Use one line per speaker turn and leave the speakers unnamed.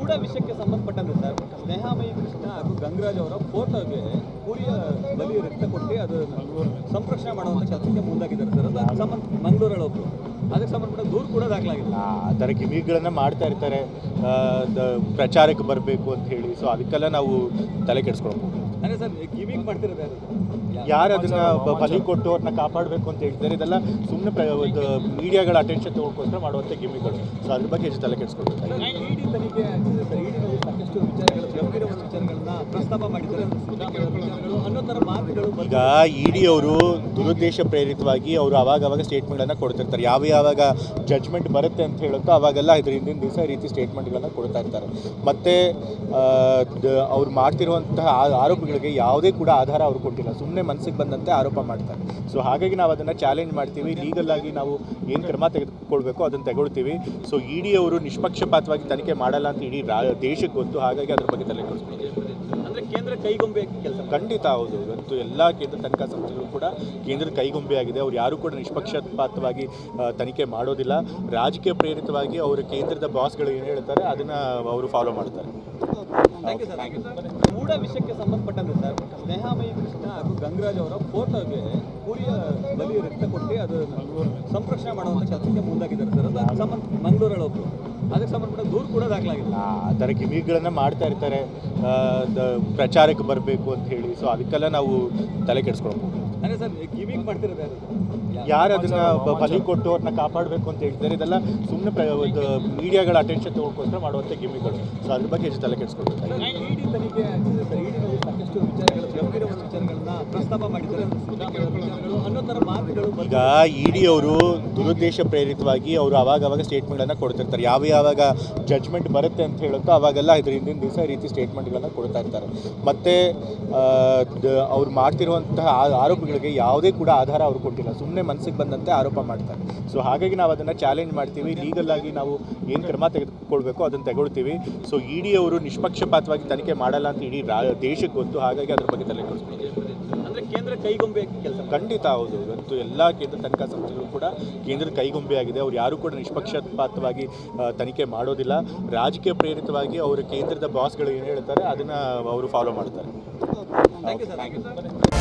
ಮೂಢ ವಿಷಯಕ್ಕೆ ಸಂಬಂಧಪಟ್ಟಂತೆ ಸರ್, ಸ್ನೇಹಾಮಯಿ ಕೃಷ್ಣ ಹಾಗೂ ಗಂಗರಾಜ್ ಅವರ ಫೋಟೋಗೆ ಕುರಿಯ ಬಲಿ ರಕ್ತ ಕೊಟ್ಟು ಅದು ಸಂರಕ್ಷಣೆ ಮಾಡುವಂಥ ಕೆಲಸಕ್ಕೆ ಮುಂದಾಗಿದ್ದಾರೆ ಸರ್. ಅದು ಸಂಬಂಧ ಮಂಗಳೂರಲ್ಲಿ ಒಬ್ಬರು ಅದಕ್ಕೆ ಸಂಬಂಧಪಟ್ಟ ದೂರು ಕೂಡ ದಾಖಲಾಗಿದೆ.
ಆ ಥರ ಗಿಮಿಗಳನ್ನು ಮಾಡ್ತಾ ಇರ್ತಾರೆ, ಪ್ರಚಾರಕ್ಕೆ ಬರಬೇಕು ಅಂತ ಹೇಳಿ. ಸೊ ಅದಕ್ಕೆಲ್ಲ ನಾವು ತಲೆ ಕೆಡಿಸ್ಕೊಳ್ಬೋದು.
ಅಂದರೆ ಸರ್ ಗಿಮಿಕ್ ಮಾಡ್ತಿರೋದು
ಯಾರು ಅದನ್ನ ಬಲಿ ಕೊಟ್ಟು ಅವ್ರನ್ನ ಕಾಪಾಡಬೇಕು ಅಂತ ಹೇಳ್ತಾರೆ. ಇದೆಲ್ಲ ಸುಮ್ಮನೆ ಮೀಡಿಯಾಗಳ ಅಟೆನ್ಷನ್ ತಗೊಳ್ಕೋಸ್ಕರ ಮಾಡುವಂಥ ಗಿಮಿಕ್ಗಳು. ಸೊ ಅದ್ರ ಬಗ್ಗೆ ಹೆಚ್ಚು ತಲೆ ಕೆಡಿಸ್ಕೊಳ್ಬೇಕು.
ಇಡಿ ತನಿಖೆ ಆಗ್ತಿದೆ ಸರ್. ಇಡಿನಲ್ಲಿ ಸಾಕಷ್ಟು ವಿಚಾರಗಳು, ಗಂಭೀರವಾದ ವಿಚಾರಗಳನ್ನ ಪ್ರಸ್ತಾಪ ಮಾಡಿದ್ದಾರೆ ಅನ್ನೋ ಥರ ಮಾತುಗಳು.
ಈಗ ಇಡಿ ಅವರು ದುರುದ್ದೇಶ ಪ್ರೇರಿತವಾಗಿ ಅವರು ಆವಾಗ ಸ್ಟೇಟ್ಮೆಂಟ್ಗಳನ್ನು ಕೊಡ್ತಿರ್ತಾರೆ. ಯಾವಾಗ ಜಡ್ಜ್ಮೆಂಟ್ ಬರುತ್ತೆ ಅಂತ ಹೇಳುತ್ತೋ ಅವಾಗೆಲ್ಲ ಇದ್ರ ಹಿಂದಿನ ದಿವಸ ಈ ರೀತಿ ಸ್ಟೇಟ್ಮೆಂಟ್ಗಳನ್ನು ಕೊಡ್ತಾ ಇರ್ತಾರೆ. ಮತ್ತು ಅವ್ರು ಮಾಡ್ತಿರುವಂತಹ ಆರೋಪಗಳಿಗೆ ಯಾವುದೇ ಕೂಡ ಆಧಾರ ಅವರು ಕೊಟ್ಟಿಲ್ಲ, ಸುಮ್ಮನೆ ಮನಸ್ಸಿಗೆ ಬಂದಂತೆ ಆರೋಪ ಮಾಡ್ತಾರೆ. ಸೊ ಹಾಗಾಗಿ ನಾವು ಅದನ್ನು ಚಾಲೆಂಜ್ ಮಾಡ್ತೀವಿ. ಲೀಗಲ್ ಆಗಿ ನಾವು ಏನು ಕ್ರಮ ತೆಗೆದುಕೊಳ್ಬೇಕು ಅದನ್ನು ತಗೊಳ್ತೀವಿ. ಸೊ ಇಡಿ ಅವರು ನಿಷ್ಪಕ್ಷಪಾತವಾಗಿ ತನಿಖೆ ಮಾಡಲ್ಲ ಅಂತ ಇಡೀ ದೇಶಕ್ಕೆ ಗೊತ್ತು. ಹಾಗಾಗಿ ಅದ್ರ ಬಗ್ಗೆ ತಲೆ ಕೆಡಿಸ್ಕೊಳ್ತೀವಿ.
ಅಂದರೆ ಕೇಂದ್ರ ಕೈಗೊಂಬೆ ಕೆಲಸ
ಖಂಡಿತ ಹೌದು. ಇವತ್ತು ಎಲ್ಲ ಕೇಂದ್ರ ತನಿಖಾ ಸಂಸ್ಥೆಗಳು ಕೂಡ ಕೇಂದ್ರದ ಕೈಗೊಂಬೆ ಆಗಿದೆ. ಅವ್ರು ಯಾರು ಕೂಡ ನಿಷ್ಪಕ್ಷಪಾತವಾಗಿ ತನಿಖೆ ಮಾಡೋದಿಲ್ಲ. ರಾಜಕೀಯ ಪ್ರೇರಿತವಾಗಿ ಅವರು ಕೇಂದ್ರದ ಬಾಸ್ಗಳು ಏನು ಹೇಳ್ತಾರೆ ಅದನ್ನು ಅವರು ಫಾಲೋ ಮಾಡ್ತಾರೆ.
ಮೂಢ ವಿಷಯಕ್ಕೆ ಸಂಬಂಧಪಟ್ಟಂತೆ ಸರ್, ಸ್ನೇಹಾಮಯಿ ಕೃಷ್ಣ ಹಾಗೂ ಗಂಗರಾಜ್ ಅವರ ಫೋಟೋಗೆ ಕುರಿಯ ಬಲಿ ರಕ್ತ ಕೊಟ್ಟು ಅದು ಸಂರಕ್ಷಣೆ ಮಾಡುವಂಥ ಕೆಲಸಕ್ಕೆ ಮುಂದಾಗಿದ್ದಾರೆ ಸರ್. ಅದು ಸಂಬಂಧ ಮಂಗಳೂರಲ್ಲಿ ಒಬ್ಬರು ಅದಕ್ಕೆ ಸಂಬಂಧಪಟ್ಟ ದೂರು ಕೂಡ ದಾಖಲಾಗಿದೆ.
ಆ ಥರ ಗಿಮಿಕ್ಗಳನ್ನು ಮಾಡ್ತಾ ಇರ್ತಾರೆ, ಪ್ರಚಾರಕ್ಕೆ ಬರಬೇಕು ಅಂತ ಹೇಳಿ. ಸೊ ಅದಕ್ಕೆಲ್ಲ ನಾವು ತಲೆ ಕೆಡಿಸ್ಕೊಳ್ಬೋದು.
ಅಂದರೆ ಸರ್ ಗಿಮಿಕ್ ಮಾಡ್ತಿರೋದು
ಯಾರು ಅದನ್ನ ಬಲಿ ಕೊಟ್ಟು ಅವ್ರನ್ನ ಕಾಪಾಡಬೇಕು ಅಂತ ಹೇಳ್ತಾರೆ. ಇದೆಲ್ಲ ಸುಮ್ಮನೆ ಮೀಡಿಯಾಗಳ ಅಟೆನ್ಷನ್ ತಗೊಳ್ಕೋಸ್ಕರ ಮಾಡುವಂಥ ಗಿಮಿಕ್ಗಳು. ಸೊ ಅದ್ರ ಬಗ್ಗೆ ಹೆಚ್ಚು ತಲೆ ಕೆಡಿಸ್ಕೊಳ್ಬೇಕು.
ಇಡಿ ತನಿಖೆ ಆಗ್ತಿದೆ ಸರ್. ಇಡಿನಲ್ಲಿ ಸಾಕಷ್ಟು ವಿಚಾರಗಳು, ಗಂಭೀರವಾದ ವಿಚಾರಗಳನ್ನ ಪ್ರಸ್ತಾಪ ಮಾಡಿದ್ದಾರೆ ಅನ್ನೋ ಥರ ಮಾತುಗಳು.
ಈಗ ಇಡಿ ಅವರು ದುರುದ್ದೇಶ ಪ್ರೇರಿತವಾಗಿ ಅವರು ಆವಾಗ ಸ್ಟೇಟ್ಮೆಂಟ್ಗಳನ್ನು ಕೊಡ್ತಿರ್ತಾರೆ. ಯಾವಾಗ ಜಡ್ಜ್ಮೆಂಟ್ ಬರುತ್ತೆ ಅಂತ ಹೇಳುತ್ತೋ ಅವಾಗೆಲ್ಲ ಇದ್ರ ಹಿಂದಿನ ದಿವಸ ಈ ರೀತಿ ಸ್ಟೇಟ್ಮೆಂಟ್ಗಳನ್ನು ಕೊಡ್ತಾ ಇರ್ತಾರೆ. ಮತ್ತು ಅವ್ರು ಮಾಡ್ತಿರುವಂತಹ ಆರೋಪಗಳಿಗೆ ಯಾವುದೇ ಕೂಡ ಆಧಾರ ಅವರು ಕೊಟ್ಟಿಲ್ಲ, ಸುಮ್ಮನೆ ಮನಸ್ಸಿಗೆ ಬಂದಂತೆ ಆರೋಪ ಮಾಡ್ತಾರೆ. ಸೊ ಹಾಗಾಗಿ ನಾವು ಅದನ್ನು ಚಾಲೆಂಜ್ ಮಾಡ್ತೀವಿ. ಲೀಗಲ್ ಆಗಿ ನಾವು ಏನು ಕ್ರಮ ತೆಗೆದುಕೊಳ್ಬೇಕು ಅದನ್ನು ತಗೊಳ್ತೀವಿ. ಸೊ ಇಡಿ ಅವರು ನಿಷ್ಪಕ್ಷಪಾತವಾಗಿ ತನಿಖೆ ಮಾಡಲ್ಲ ಅಂತ ಇಡೀ ದೇಶಕ್ಕೆ ಗೊತ್ತು. ಹಾಗಾಗಿ ಅದ್ರ ಬಗ್ಗೆ ತಲೆ ಕೆಡಿಸ್ಕೊಳ್ತೀವಿ.
ಅಂದರೆ ಕೇಂದ್ರ ಕೈಗೊಂಬೆ ಕೆಲಸ
ಖಂಡಿತ ಹೌದು. ಇವತ್ತು ಎಲ್ಲ ಕೇಂದ್ರ ತನಿಖಾ ಸಂಸ್ಥೆಗಳು ಕೂಡ ಕೇಂದ್ರದ ಕೈಗೊಂಬೆ ಆಗಿದೆ. ಅವ್ರು ಯಾರು ಕೂಡ ನಿಷ್ಪಕ್ಷಪಾತವಾಗಿ ತನಿಖೆ ಮಾಡೋದಿಲ್ಲ. ರಾಜಕೀಯ ಪ್ರೇರಿತವಾಗಿ ಅವರು ಕೇಂದ್ರದ ಬಾಸ್ಗಳು ಏನು ಹೇಳ್ತಾರೆ ಅದನ್ನು ಅವರು ಫಾಲೋ ಮಾಡ್ತಾರೆ.
Thank you sir.